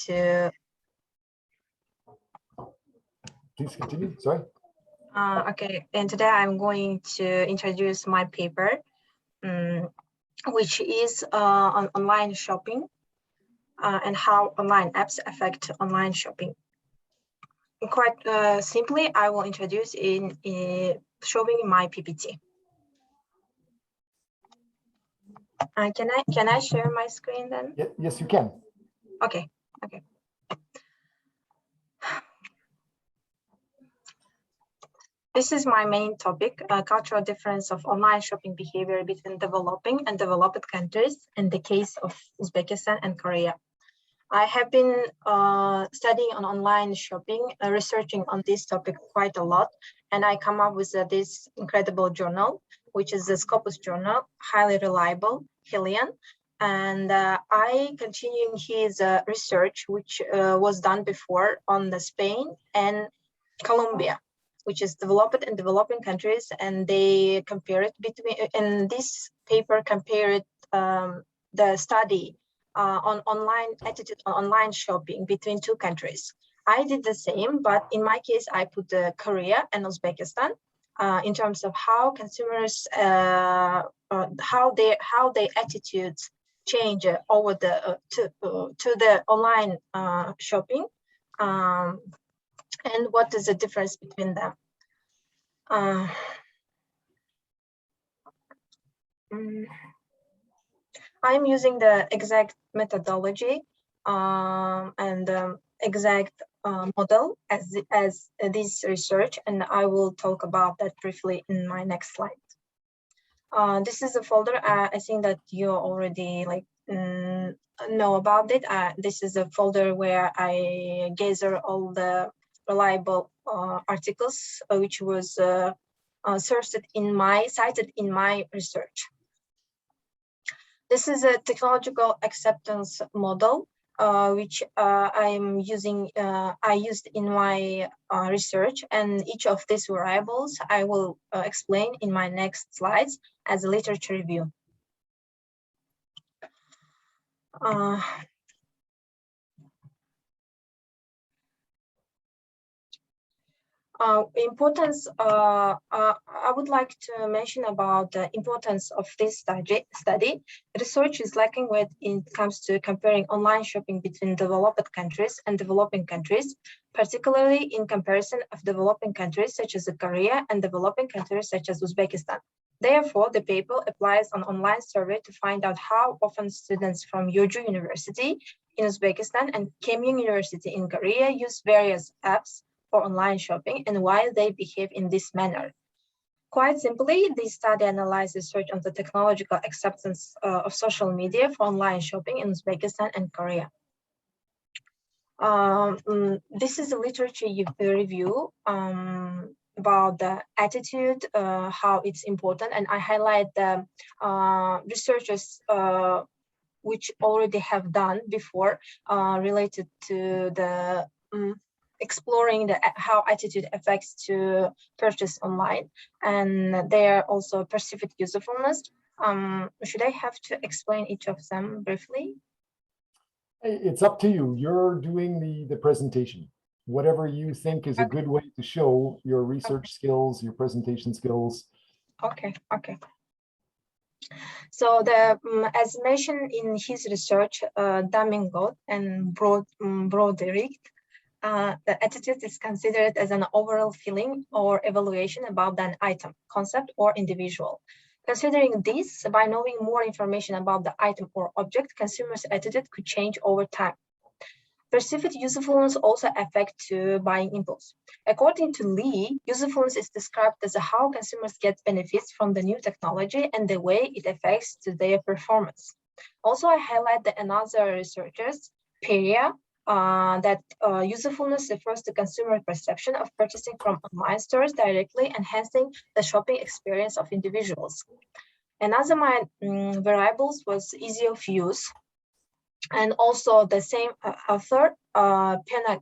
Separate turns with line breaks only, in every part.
to...
Please continue, sorry.
Okay, and today I'm going to introduce my paper, which is on online shopping and how online apps affect online shopping. Quite simply, I will introduce in showing my PPT. Can I share my screen then?
Yes, you can.
Okay. This is my main topic, cultural difference of online shopping behavior between developing and developed countries in the case of Uzbekistan and Korea. I have been studying on online shopping, researching on this topic quite a lot, and I come up with this incredible journal, which is the Scopus journal, highly reliable, Helian. And I continue his research, which was done before on the Spain and Colombia, which is developed and developing countries, and they compare it between, in this paper compared the study on online attitude on online shopping between two countries. I did the same, but in my case, I put Korea and Uzbekistan in terms of how consumers, how their attitudes change over the to the online shopping, and what is the difference between them. I'm using the exact methodology and exact model as this research, and I will talk about that briefly in my next slide. This is a folder. I think that you already know about it. This is a folder where I gather all the reliable articles which was cited in my research. This is a technological acceptance model which I'm using. I used in my research, and each of these variables I will explain in my next slides as a literature review. Importance. I would like to mention about the importance of this study. Research is lacking when it comes to comparing online shopping between developed countries and developing countries, particularly in comparison of developing countries such as Korea and developing countries such as Uzbekistan. Therefore, the paper applies an online survey to find out how often students from Yeoju University in Uzbekistan and Keimyung University in Korea use various apps for online shopping and why they behave in this manner. Quite simply, this study analyzes research on the technological acceptance of social media for online shopping in Uzbekistan and Korea. This is a literature review about the attitude, how it's important, and I highlight the researchers which already have done before related to the exploring how attitude affects to purchase online, and they are also perceived usefulness. Should I have to explain each of them briefly?
It's up to you. You're doing the presentation. Whatever you think is a good way to show your research skills, your presentation skills.
Okay. So as mentioned in his research, Domingo and Broderick, the attitude is considered as an overall feeling or evaluation about an item, concept, or individual. Considering this, by knowing more information about the item or object, consumers' attitude could change over time. Perceived usefulness also affects buying impulse. According to Lee, usefulness is described as how consumers get benefits from the new technology and the way it affects to their performance. Also, I highlight that another researchers, Peria, that usefulness refers to consumer perception of purchasing from online stores directly, enhancing the shopping experience of individuals. Another variables was ease of use, and also the same author, Pena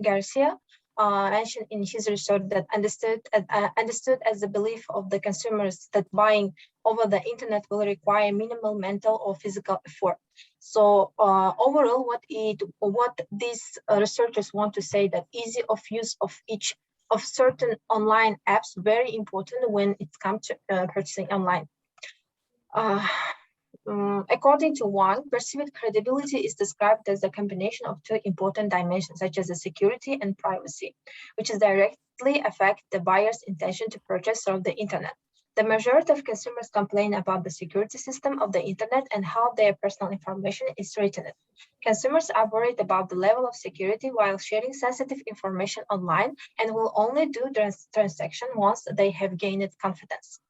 Garcia, mentioned in his research that understood as the belief of the consumers that buying over the internet will require minimal mental or physical effort. So overall, what these researchers want to say that easy of use of certain online apps very important when it comes to purchasing online. According to Wang, perceived credibility is described as a combination of two important dimensions, such as the security and privacy, which directly affect the buyer's intention to purchase through the internet. The majority of consumers complain about the security system of the internet and how their personal information is threatened. Consumers are worried about the level of security while sharing sensitive information online and will only do transaction once they have gained confidence.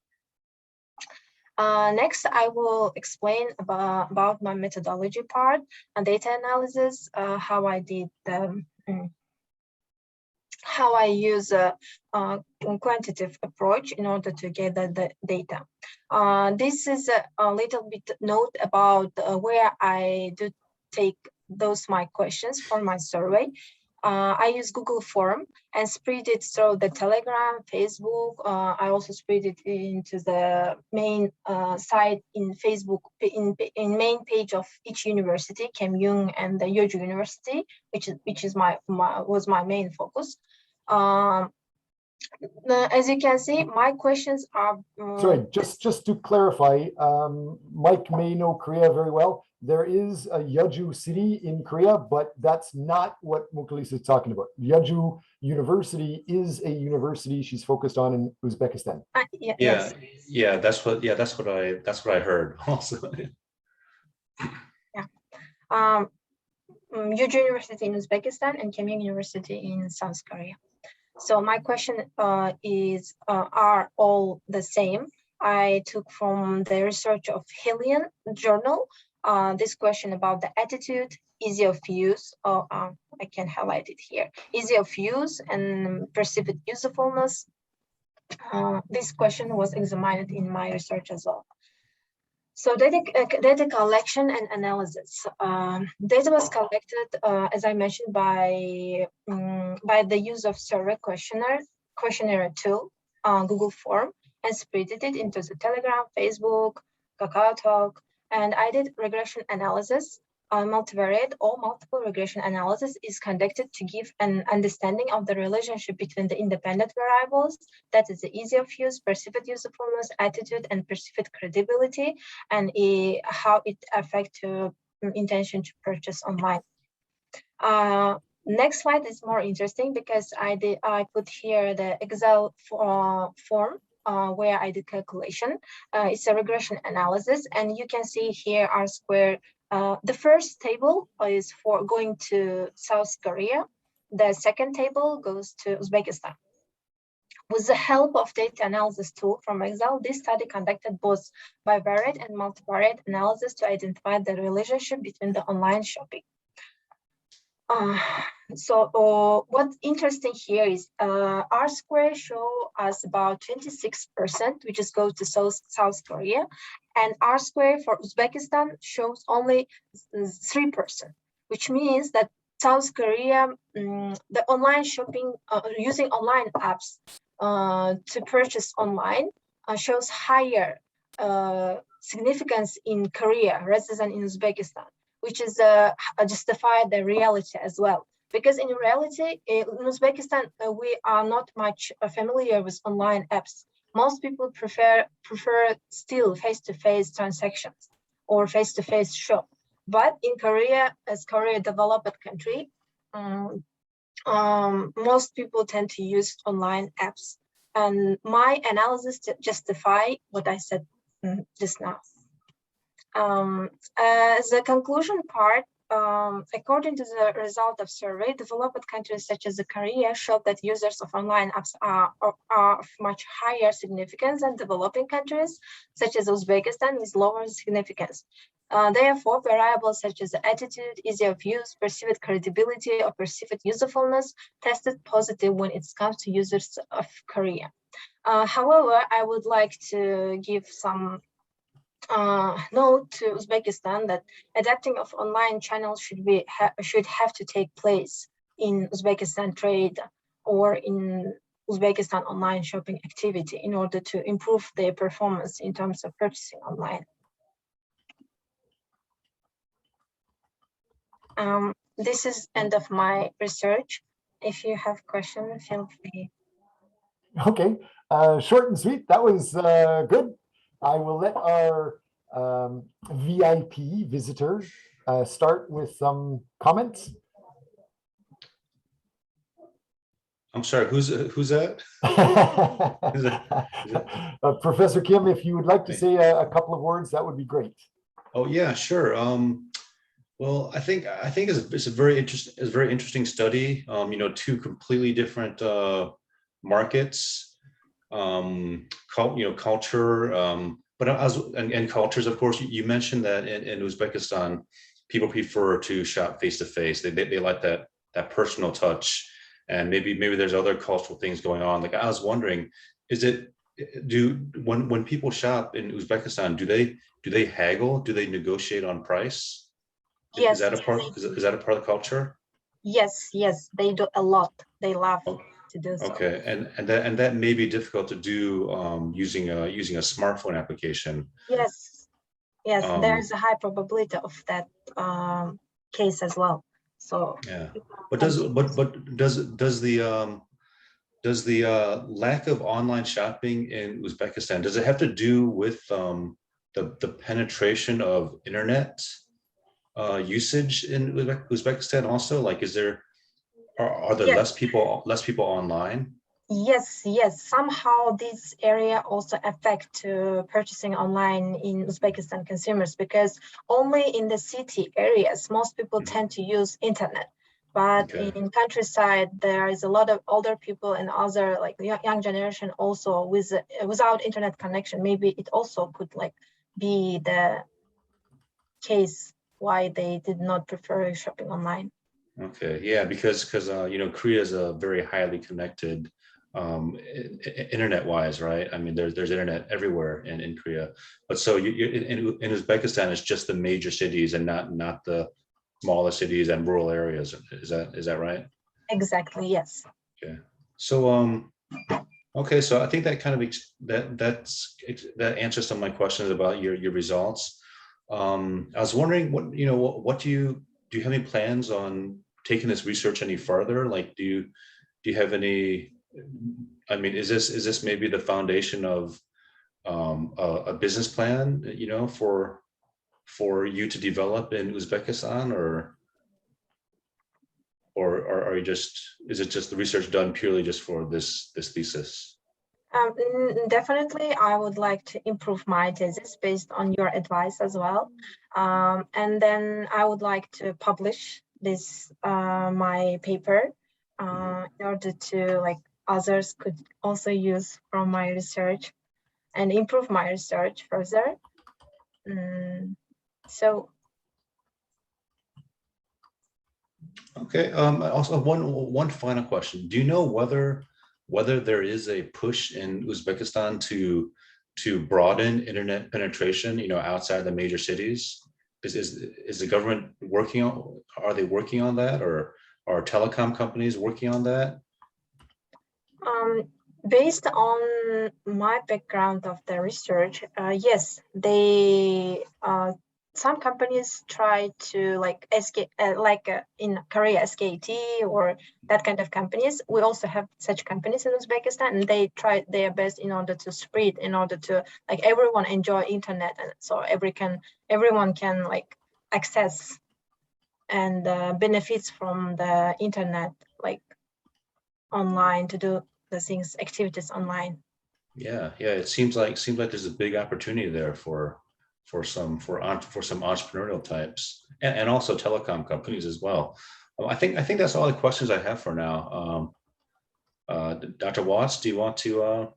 Next, I will explain about my methodology part and data analysis, how I did how I use a quantitative approach in order to gather the data. This is a little bit note about where I do take my questions for my survey. I use Google Form and spread it through the Telegram, Facebook. I also spread it into the main site in Facebook, in main page of each university, Keimyung and the Yeoju University, which is was my main focus. As you can see, my questions are.
Sorry, just to clarify, Mike may know Korea very well. There is a Yeoju city in Korea, but that's not what Mokalisa is talking about. Yeoju University is a university she's focused on in Uzbekistan.
Yes.
Yeah, that's what I heard also.
Yeah. Yeoju University in Uzbekistan and Keimyung University in South Korea. So my question is, are all the same? I took from the research of Helion journal this question about the attitude, easy of use, I can highlight it here, easy of use and perceived usefulness. This question was examined in my research as well. So data collection and analysis. Data was collected, as I mentioned, by the use of survey questionnaire tool, Google Form, and spread it into the Telegram, Facebook, KakaoTalk, and I did regression analysis. Multivariate or multiple regression analysis is conducted to give an understanding of the relationship between the independent variables, that is the ease of use, perceived usefulness, attitude, and perceived credibility, and how it affects intention to purchase online. Next slide is more interesting because I put here the Excel form where I did calculation. It's a regression analysis, and you can see here R-square. The first table is for going to South Korea. The second table goes to Uzbekistan. With the help of data analysis tool from Excel, this study conducted both bivariate and multivariate analysis to identify the relationship between the online shopping. What's interesting here is R-square show us about 26%, which is goes to South Korea, and R-square for Uzbekistan shows only 3%, which means that South Korea, the online shopping, using online apps to purchase online shows higher significance in Korea rather than in Uzbekistan, which is justify the reality as well. Because in reality, in Uzbekistan, we are not much familiar with online apps. Most people prefer still face-to-face transactions or face-to-face shop. But in Korea, as Korea developed country, most people tend to use online apps. And my analysis justify what I said just now. As a conclusion part, according to the result of survey, developed countries such as Korea show that users of online apps are of much higher significance than developing countries such as Uzbekistan with lower significance. Therefore, variables such as attitude, ease of use, perceived credibility, or perceived usefulness tested positive when it comes to users of Korea. However, I would like to give some note to Uzbekistan that adapting of online channels should have to take place in Uzbekistan trade or in Uzbekistan online shopping activity in order to improve their performance in terms of purchasing online. This is end of my research. If you have questions, feel free.
Okay, short and sweet. That was good. I will let our VIP visitor start with some comments.
I'm sorry, who's that?
Professor Kim, if you would like to say a couple of words, that would be great.
Oh yeah, sure. Well, I think it's a very interesting study. Two completely different markets, culture, but and cultures. Of course, you mentioned that in Uzbekistan, people prefer to shop face to face. They like that personal touch, and maybe there's other cultural things going on. Like I was wondering, when people shop in Uzbekistan, do they haggle? Do they negotiate on price?
Yes.
Is that a part? Is that a part of the culture?
Yes, they do a lot. They love
Oh,
to do so.
okay, and that may be difficult to do using a smartphone application.
Yes, there's a high probability of that case as well. So
yeah, but does the lack of online shopping in Uzbekistan, does it have to do with the penetration of internet usage in Uzbekistan also? Like, are there
yes,
less people online?
yes. Somehow this area also affect purchasing online in Uzbekistan consumers, because only in the city areas most people tend to use internet. But
Okay.
in countryside, there is a lot of older people and other like young generation also without internet connection. Maybe it also could like be the case why they did not prefer shopping online.
Okay, yeah, because Korea is a very highly connected internet wise, right? I mean, there's internet everywhere in Korea, but so you in Uzbekistan, it's just the major cities and not the smaller cities and rural areas. Is that right?
Exactly, yes.
Okay, so okay, so I think that kind of that answers some of my questions about your results. I was wondering what do you have any plans on taking this research any further? Like, do you have any? I mean, is this maybe the foundation of a business plan? For you to develop in Uzbekistan, or are you is it just the research done purely just for this thesis?
Definitely, I would like to improve my thesis based on your advice as well. And then I would like to publish this my paper in order to like others could also use from my research and improve my research further. So
Okay. Also, one final question. Do you know whether there is a push in Uzbekistan to broaden internet penetration, outside the major cities? Is the government working on? Are they working on that, or are telecom companies working on that?
based on my background of the research, yes, they some companies try to like in Korea SKT or that kind of companies. We also have such companies in Uzbekistan, and they try their best in order to spread, in order to like everyone enjoy internet, and so everyone can like access and benefits from the internet, like online to do the things activities online.
Yeah, it seems like there's a big opportunity there for some entrepreneurial types, and also telecom companies as well. I think that's all the questions I have for now. Dr. Watts, do you want to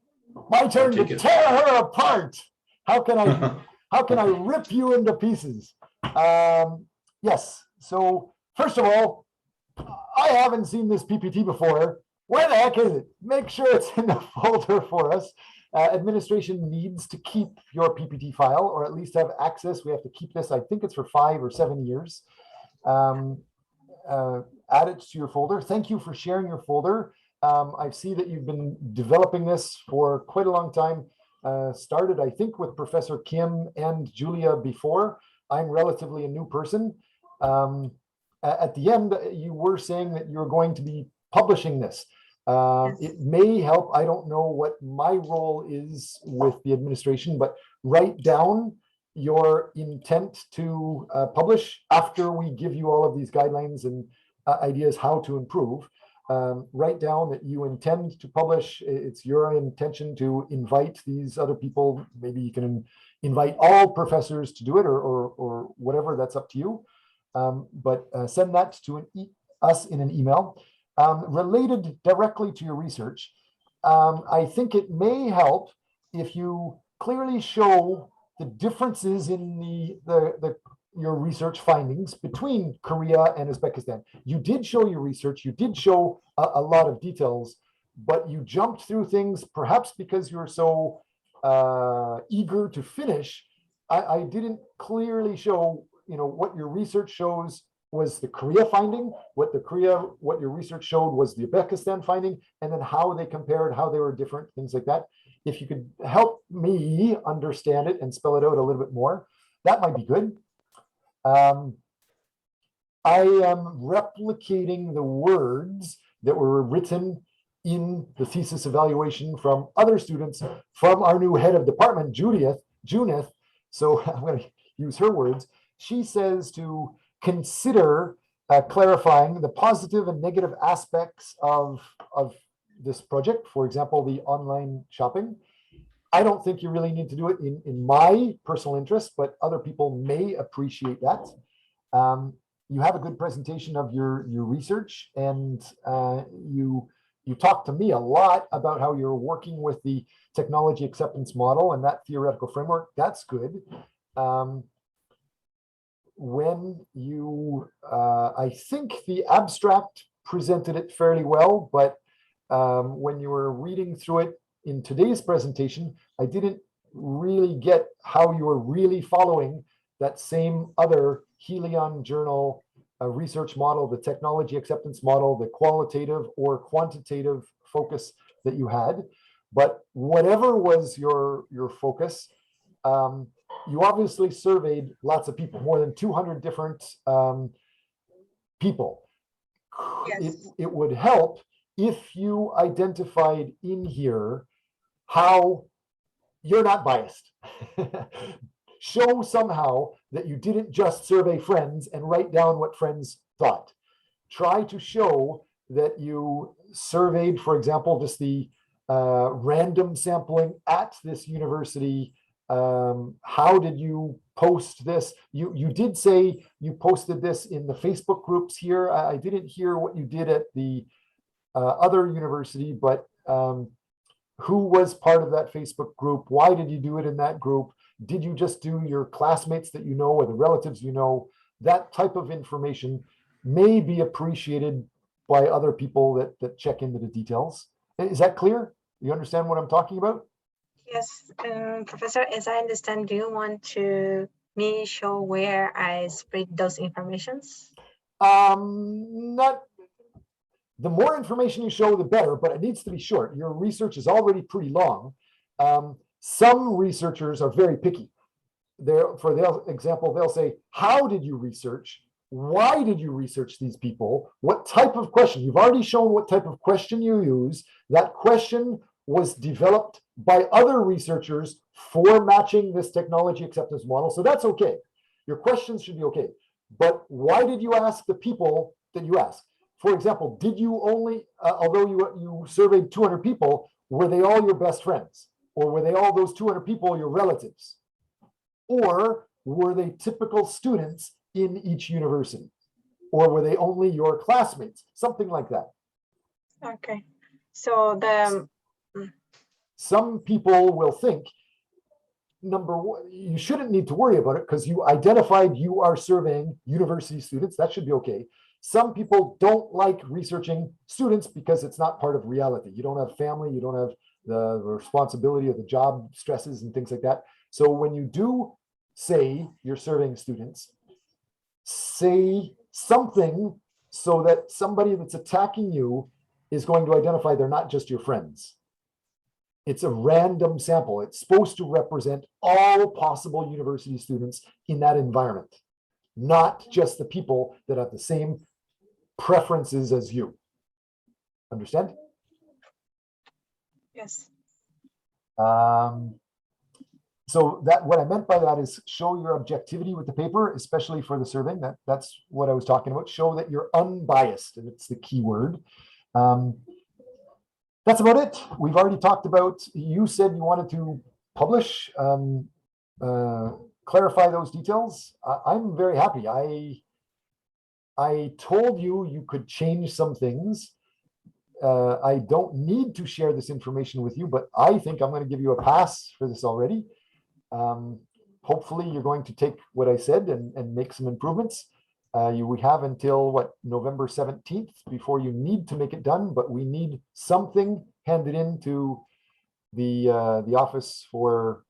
My turn to
take it?
tear her apart. How can I rip you into pieces? Yes. So first of all, I haven't seen this PPT before. Where the heck is it? Make sure it's in the folder for us. Administration needs to keep your PPT file, or at least have access. We have to keep this. I think it's for 5 or 7 years. Add it to your folder. Thank you for sharing your folder. I see that you've been developing this for quite a long time. Started, I think, with Professor Kim and Julia before. I'm relatively a new person. At the end, you were saying that you're going to be publishing this.
Yes.
It may help. I don't know what my role is with the administration, but write down your intent to publish after we give you all of these guidelines and ideas how to improve. Write down that you intend to publish. It's your intention to invite these other people. Maybe you can invite all professors to do it, or whatever. That's up to you. But send that to us in an email. Related directly to your research, I think it may help if you clearly show the differences in your research findings between Korea and Uzbekistan. You did show your research, you did show a lot of details, but you jumped through things perhaps because you're so eager to finish. I didn't clearly show, what your research shows was the Korea finding, what your research showed was the Uzbekistan finding, and then how they compared, how they were different, things like that. If you could help me understand it and spell it out a little bit more, that might be good. I am replicating the words that were written in the thesis evaluation from other students, from our new head of department, Junith. So I'm going to use her words. She says to consider clarifying the positive and negative aspects of this project, for example, the online shopping. I don't think you really need to do it in my personal interest, but other people may appreciate that. You have a good presentation of your research, and you talked to me a lot about how you're working with the technology acceptance model and that theoretical framework. That's good. When you, I think the abstract presented it fairly well, but when you were reading through it in today's presentation, I didn't really get how you were really following that same other Helion journal research model, the technology acceptance model, the qualitative or quantitative focus that you had. But whatever was your focus, you obviously surveyed lots of people, more than 200 different people.
Yes.
It would help if you identified in here how you're not biased. Show somehow that you didn't just survey friends and write down what friends thought. Try to show that you surveyed, for example, just the random sampling at this university. How did you post this? You did say you posted this in the Facebook groups here. I didn't hear what you did at the other university, but who was part of that Facebook group? Why did you do it in that group? Did you just do your classmates that you know or the relatives you know? That type of information may be appreciated by other people that check into the details. Is that clear? You understand what I'm talking about?
Yes, Professor, as I understand, do you want to me show where I spread those informations?
Not. The more information you show, the better, but it needs to be short. Your research is already pretty long. Some researchers are very picky. For example, they'll say, how did you research? Why did you research these people? What type of question? You've already shown what type of question you use. That question was developed by other researchers for matching this technology acceptance model. So that's okay. Your questions should be okay. But why did you ask the people that you asked? For example, did you only, although you surveyed 200 people, were they all your best friends? Or were they all those 200 people your relatives? Or were they typical students in each university? Or were they only your classmates? Something like that.
Okay. So
some people will think, number one, you shouldn't need to worry about it because you identified you are surveying university students. That should be okay. Some people don't like researching students because it's not part of reality. You don't have family, you don't have the responsibility of the job stresses and things like that. So when you do say you're surveying students, say something so that somebody that's attacking you is going to identify they're not just your friends. It's a random sample. It's supposed to represent all possible university students in that environment. not just the people that have the same preferences as you. Understand?
Yes.
So that what I meant by that is show your objectivity with the paper, especially for the surveying. That's what I was talking about. Show that you're unbiased, and it's the key word. That's about it. We've already talked about, you said you wanted to publish, clarify those details. I'm very happy. I told you you could change some things. I don't need to share this information with you, but I think I'm going to give you a pass for this already. Hopefully you're going to take what I said and make some improvements. We have until what, November 17th before you need to make it done, but we need something handed in to the office for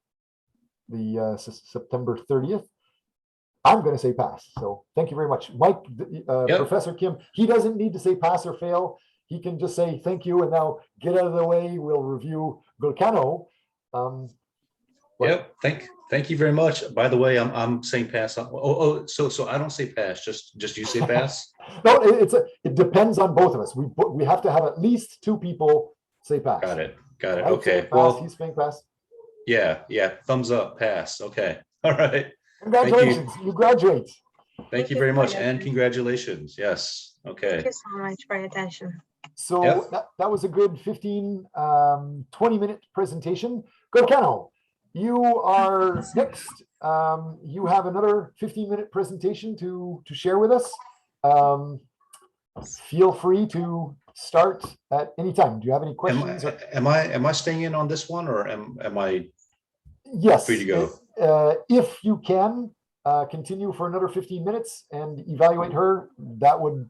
the September 30th. I'm going to say pass. So thank you very much, Mike.
Yep.
Professor Kim, he doesn't need to say pass or fail. He can just say thank you and now get out of the way. We'll review Volcano.
Yep. Thank you very much. By the way, I'm saying pass. So I don't say pass. Just you say pass.
No, it depends on both of us. We have to have at least two people say pass.
Got it. Got it.
I'd say
Okay.
pass,
Well,
he's saying pass.
yeah. Thumbs up. Pass. Okay. All right.
Congratulations, you graduate.
Thank you very much, and congratulations. Yes. Okay.
Thank you so much for your attention.
So
Yep.
that was a good 15, 20-minute presentation. Volcano, you are next. You have another 15-minute presentation to share with us. Feel free to start at any time. Do you have any questions?
Am I staying in on this one, or am I
Yes.
free to go?
If you can continue for another 15 minutes and evaluate her, that would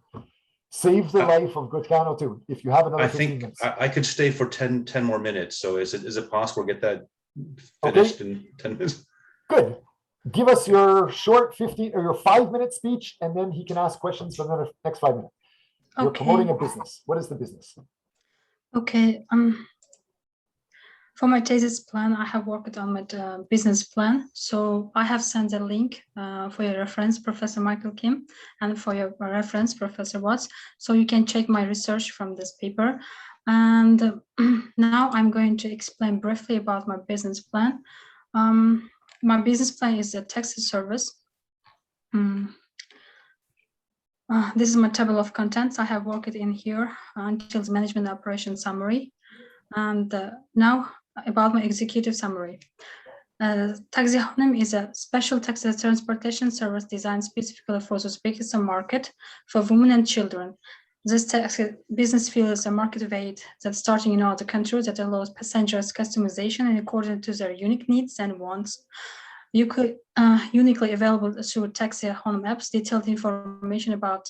save the life of Volcano too. If you have another
I
15
think
minutes.
I could stay for 10 more minutes. So is it possible to get that finished in 10 minutes?
Good. Give us your short 15 or your 5-minute speech, and then he can ask questions for the next 5 minutes. You're promoting a business. What is the business?
Okay. For my thesis plan, I have worked on my business plan. So I have sent a link for your reference, Professor Michael Kim, and for your reference, Professor Watts. So you can check my research from this paper. And now I'm going to explain briefly about my business plan. My business plan is a taxi service. This is my table of contents. I have worked in here until the management operation summary. And now about my executive summary. Taxi Hanım is a special taxi transportation service designed specifically for the Uzbekistan market for women and children. This taxi business field is a market weight that's starting in other countries that allows passengers customization in accordance to their unique needs and wants. You could uniquely available through Taxi Hanım apps, detailed information about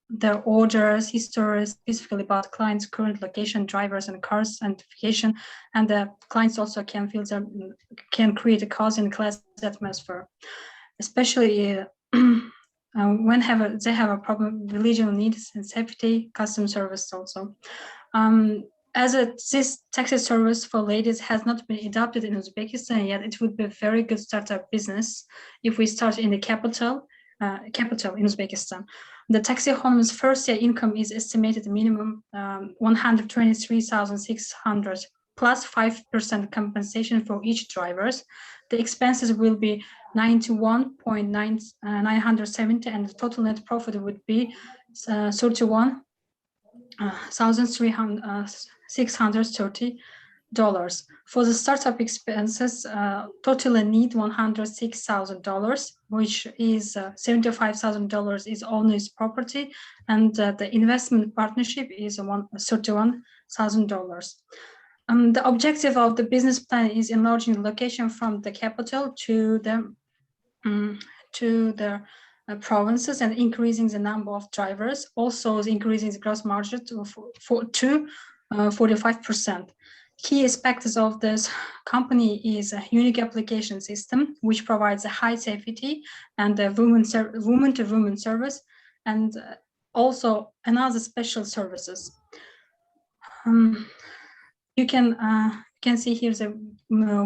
their orders, histories, specifically about clients' current location, drivers, and cars identification, and the clients also can create a cause and class atmosphere, especially when they have a problem, religion needs and safety, custom service also. This taxi service for ladies has not been adopted in Uzbekistan yet, it would be a very good startup business if we start in the capital in Uzbekistan. The Taxi Hanım's first year income is estimated minimum 123,600 plus 5% compensation for each drivers. The expenses will be 91,970 and the total net profit would be 31,630 dollars. For the startup expenses, totally need $106,000, which is $75,000 is owner's property, and the investment partnership is $31,000. The objective of the business plan is enlarging the location from the capital to the provinces and increasing the number of drivers, also increasing the gross margin to 45%. Key aspects of this company is a unique application system, which provides a high safety and a woman-to-woman service, and also another special services. You can can see here's a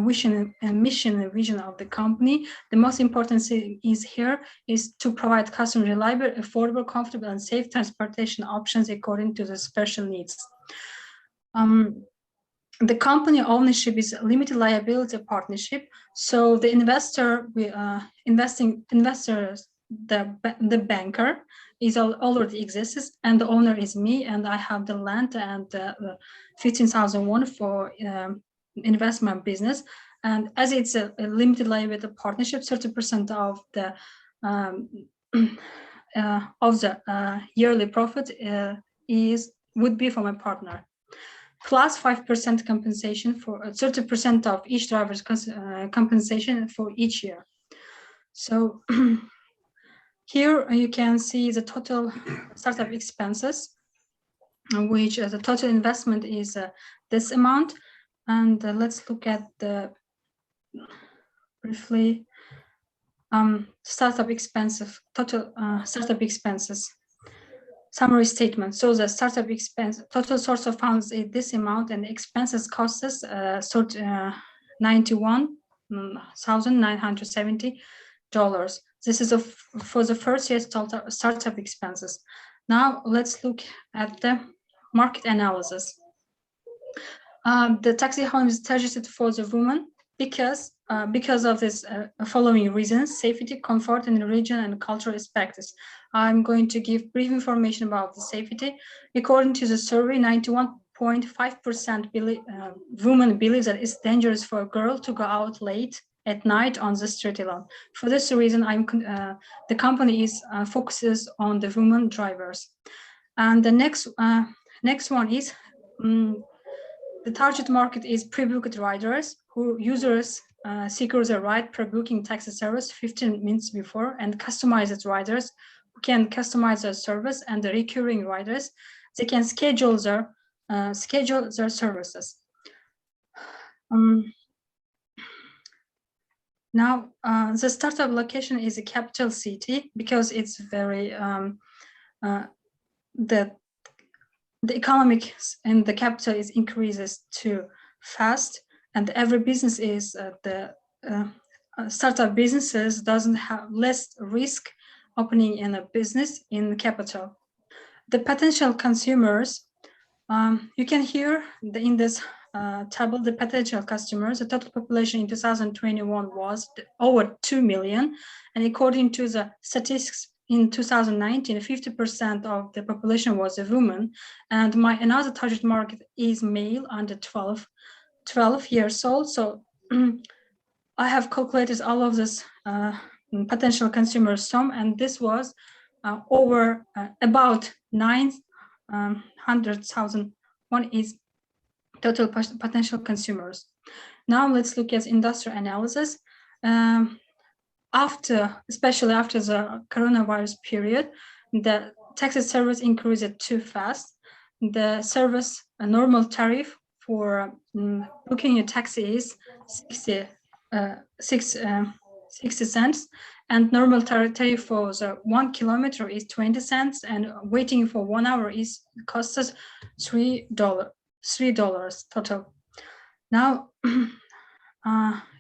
vision and mission and vision of the company. The most important thing is here is to provide customer reliable, affordable, comfortable, and safe transportation options according to the special needs. The company ownership is a limited liability partnership. So the investors, the banker is already exists, and the owner is me, and I have the land and 15,000 won for investment business. And as it's a limited liability partnership, 30% of the yearly profit would be for my partner, plus 5% compensation for 30% of each driver's compensation for each year. So here you can see the total startup expenses, which the total investment is this amount. And let's look at the briefly startup expenses, total startup expenses. Summary statement. So the startup expense, total source of funds is this amount, and expenses cost us $91,970. This is for the first year's startup expenses. Now let's look at the market analysis. The taxi home is targeted for the women because of this following reasons: safety, comfort, and religion and cultural aspects. I'm going to give brief information about the safety. According to the survey, 91.5% women believe that it's dangerous for a girl to go out late at night on the street alone. For this reason, the company focuses on the women drivers. And the next one is the target market is pre-booked riders who users secures a ride pre-booking taxi service 15 minutes before, and customized riders who can customize their service, and the recurring riders, they can schedule their services. Now, the startup location is a capital city because it's very the economics in the capital increases too fast, and every business is startup businesses doesn't have less risk opening in a business in the capital. The potential consumers, you can hear in this table the potential customers. The total population in 2021 was over 2 million, and according to the statistics in 2019, 50% of the population was a woman, and another target market is male under 12 years old. So I have calculated all of this potential consumer sum, and this was over about 900,000 one is total potential consumers. Now let's look at industrial analysis. Especially after the coronavirus period, the taxi service increased too fast. The service normal tariff for booking a taxi is 60 cents, and normal tariff for the 1 kilometer is 20 cents, and waiting for 1 hour costs us $3 total. Now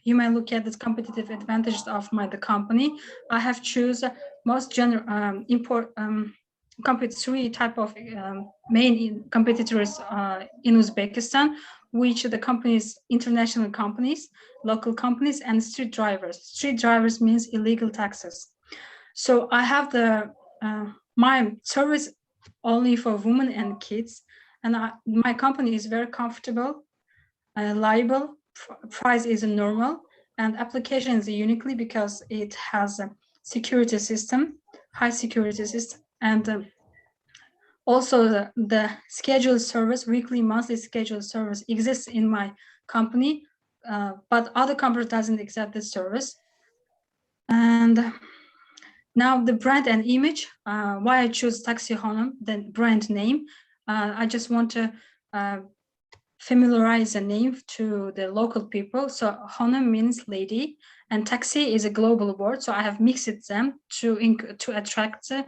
you may look at the competitive advantages of the company. I have chosen most general three type of main competitors in Uzbekistan, which the companies, international companies, local companies, and street drivers. Street drivers means illegal taxis. So I have my service only for women and kids, and my company is very comfortable, liable. Price is normal, and application is uniquely because it has a security system, high security system, and also the scheduled service, weekly, monthly scheduled service exists in my company, but other companies doesn't accept this service. And now the brand and image, why I choose Taxi Honam, the brand name. I just want to familiarize a name to the local people. So Honam means lady, and taxi is a global word. So I have mixed them to attract the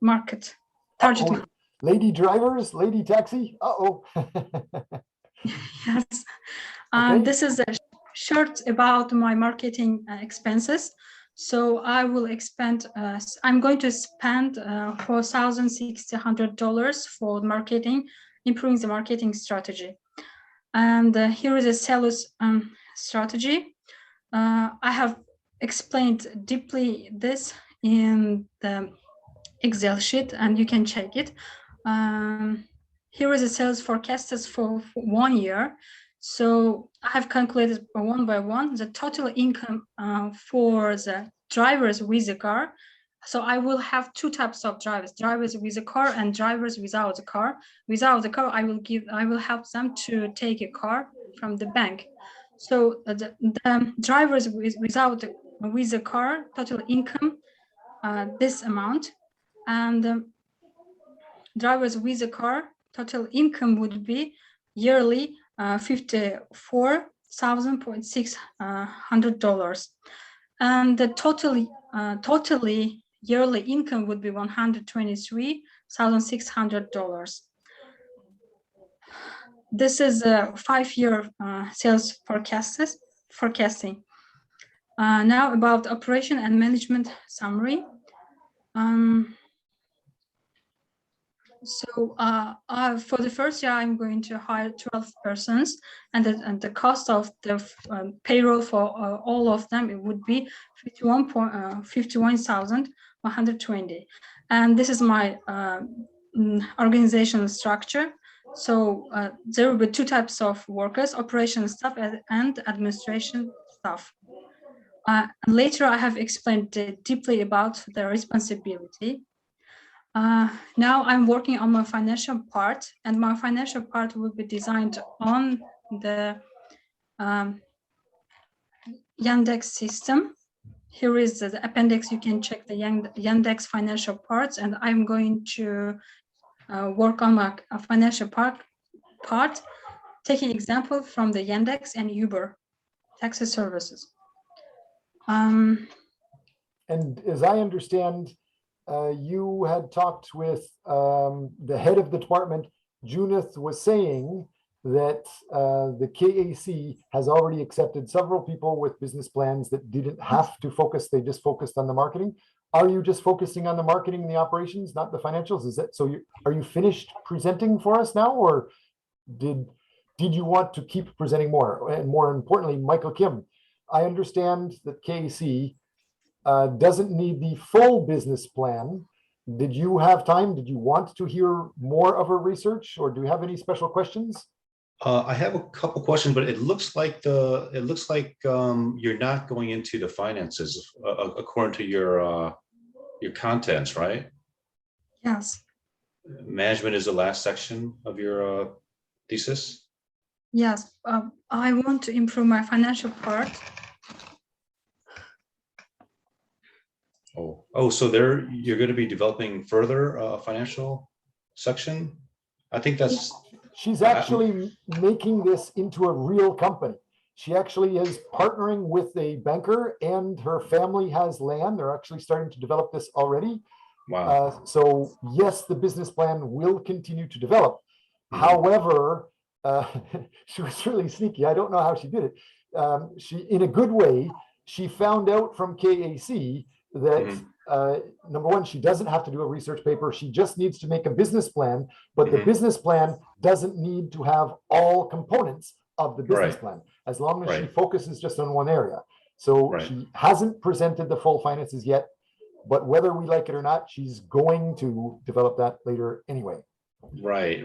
market target.
Lady drivers, lady taxi.
Yes.
Okay.
This is a short about my marketing expenses. So I will expend, I'm going to spend $4,600 for marketing, improving the marketing strategy. And here is a sales strategy. I have explained deeply this in the Excel sheet, and you can check it. Here is a sales forecast for 1 year. So I have calculated one by one the total income for the drivers with the car. So I will have two types of drivers with a car and drivers without a car. Without the car, I will help them to take a car from the bank. So the drivers with a car total income this amount, and drivers with a car total income would be yearly $54,600, and the totally yearly income would be $123,600. This is a 5-year sales forecasting. Now about operation and management summary. So for the first year, I'm going to hire 12 persons, and the cost of the payroll for all of them, it would be 51,120. And this is my organizational structure. So there will be two types of workers: operational staff and administration staff. Later, I have explained deeply about the responsibility. Now I'm working on my financial part, and my financial part will be designed on the Yandex system. Here is the appendix. You can check the Yandex financial parts, and I'm going to work on my financial part, taking example from the Yandex and Uber taxi services.
And as I understand, you had talked with the head of the department. Junith was saying that the KAC has already accepted several people with business plans that didn't have to focus, they just focused on the marketing. Are you just focusing on the marketing and the operations, not the financials? Is that so? Are you finished presenting for us now, or did you want to keep presenting more? And more importantly, Michael Kim, I understand that KAC doesn't need the full business plan. Did you have time? Did you want to hear more of her research, or do you have any special questions?
I have a couple questions, but it looks like you're not going into the finances according to your contents, right?
Yes.
Management is the last section of your thesis.
Yes, I want to improve my financial part.
Oh, so you're going to be developing further financial section. I think that's.
She's actually making this into a real company. She actually is partnering with a banker, and her family has land. They're actually starting to develop this already.
Wow.
So yes, the business plan will continue to develop. However, she was really sneaky. I don't know how she did it. She, in a good way, she found out from KAC that number one, she doesn't have to do a research paper. She just needs to make a business plan, but the business plan doesn't need to have all components of the business plan, as long as she focuses just on one area. So she hasn't presented the full finances yet, but whether we like it or not, she's going to develop that later anyway.
Right.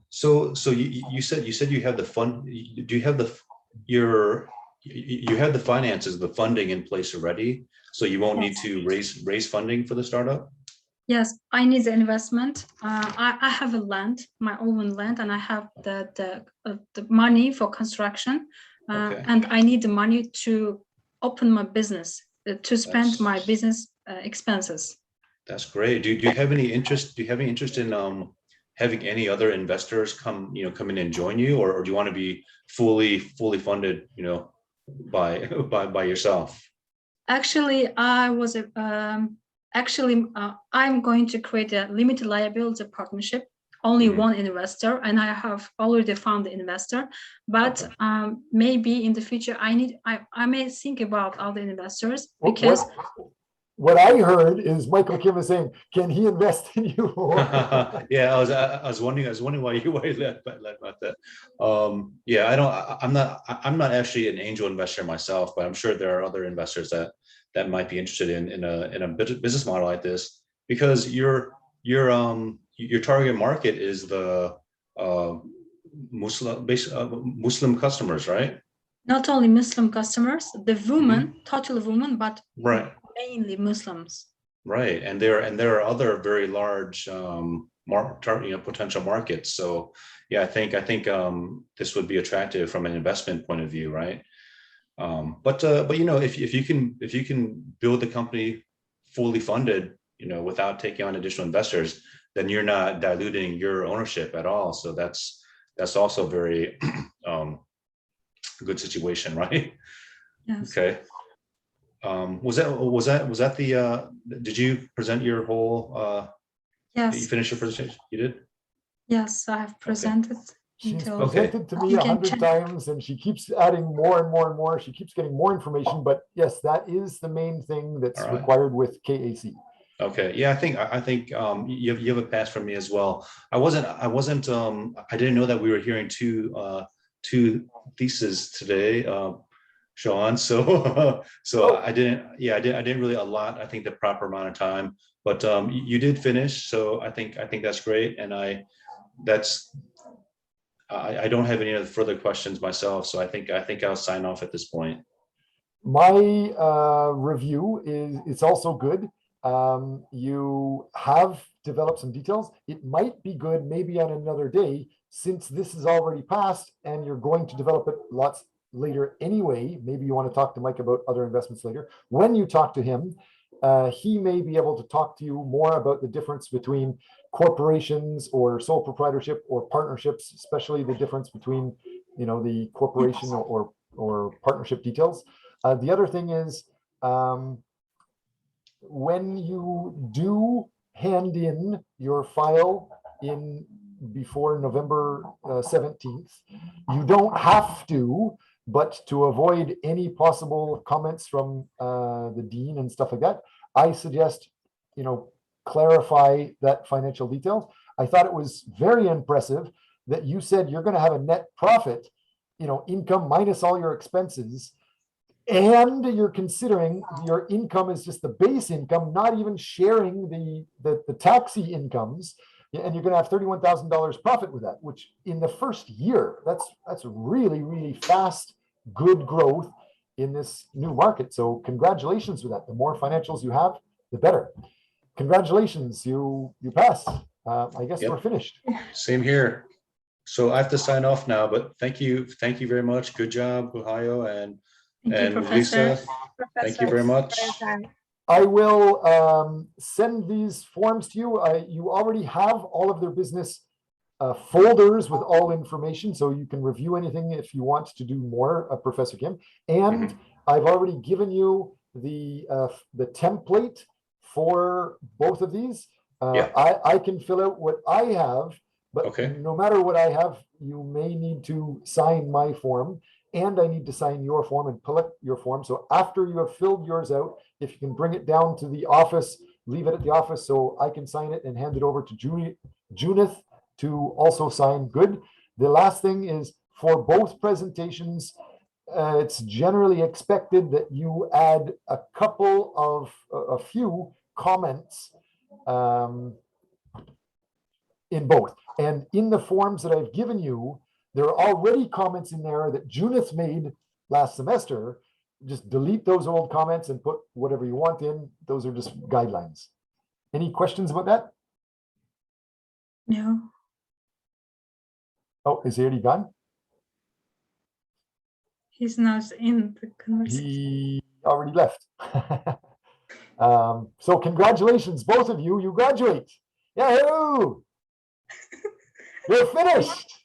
So you said you have the fund. Do you have you have the finances, the funding in place already, so you won't need to raise funding for the startup?
Yes, I need the investment. I have a land, my own land, and I have the money for construction, and I need the money to open my business, to spend my business expenses.
That's great. Do you have any interest? Do you have any interest in having any other investors come in and join you, or do you want to be fully funded, by yourself?
Actually, I'm going to create a limited liability partnership. only one investor, and I have already found the investor. But maybe in the future, I may think about other investors, because
what I heard is Michael Kim is saying, can he invest in you?
Yeah, I was wondering why you left about that. Yeah, I'm not actually an angel investor myself, but I'm sure there are other investors that might be interested in a business model like this, because your target market is the Muslim customers, right?
Not only Muslim customers, the women, total women, but
right,
mainly Muslims.
Right, and there are other very large potential markets. So yeah, I think this would be attractive from an investment point of view, right? But if you can build the company fully funded, without taking on additional investors, then you're not diluting your ownership at all. So that's also very good situation, right?
Yes.
Okay. Was that the did you present your whole
yes,
you finished your presentation? You did?
Yes, I have presented.
She's presented to me 100 times, and she keeps adding more and more and more. She keeps getting more information, but yes, that is the main thing that's required with KAC. Okay, yeah, I think you have a pass from me as well. I didn't know that we were hearing two theses today, Sean. So I didn't really allot, I think, the proper amount of time, but you did finish. So I think that's great. And I don't have any other further questions myself. So I think I'll sign off at this point. My review it's also good. You have developed some details. It might be good maybe on another day, since this is already passed and you're going to develop it lots later anyway. Maybe you want to talk to Mike about other investments later. When you talk to him, he may be able to talk to you more about the difference between corporations or sole proprietorship or partnerships, especially the difference between, the corporation or partnership details. The other thing is, when you do hand in your file before November 17th, you don't have to, but to avoid any possible comments from the dean and stuff like that, I suggest, clarify that financial details. I thought it was very impressive that you said you're going to have a net profit, income minus all your expenses, and you're considering your income is just the base income, not even sharing the taxi incomes, and you're going to have $31,000 profit with that, which in the first year, that's really, really fast, good growth in this new market. So congratulations with that. The more financials you have, the better. Congratulations, you pass. I guess we're finished. Same here. So I have to sign off now, but thank you very much. Good job, Ohio, and Lisa. Thank you very much. I will send these forms to you. You already have all of their business folders with all information, so you can review anything if you want to do more, Professor Kim. And I've already given you the template for both of these. I can fill out what I have, but no matter what I have, you may need to sign my form, and I need to sign your form and pull up your form. So after you have filled yours out, if you can bring it down to the office, leave it at the office so I can sign it and hand it over to Junith to also sign. Good. The last thing is, for both presentations, it's generally expected that you add a few comments in both. And in the forms that I've given you, there are already comments in there that Junith made last semester. Just delete those old comments and put whatever you want in. Those are just guidelines. Any questions about that?
No.
Oh, is he already gone?
He's not in the conversation.
He already left. So congratulations, both of you. You graduate. Yahoo! You're finished.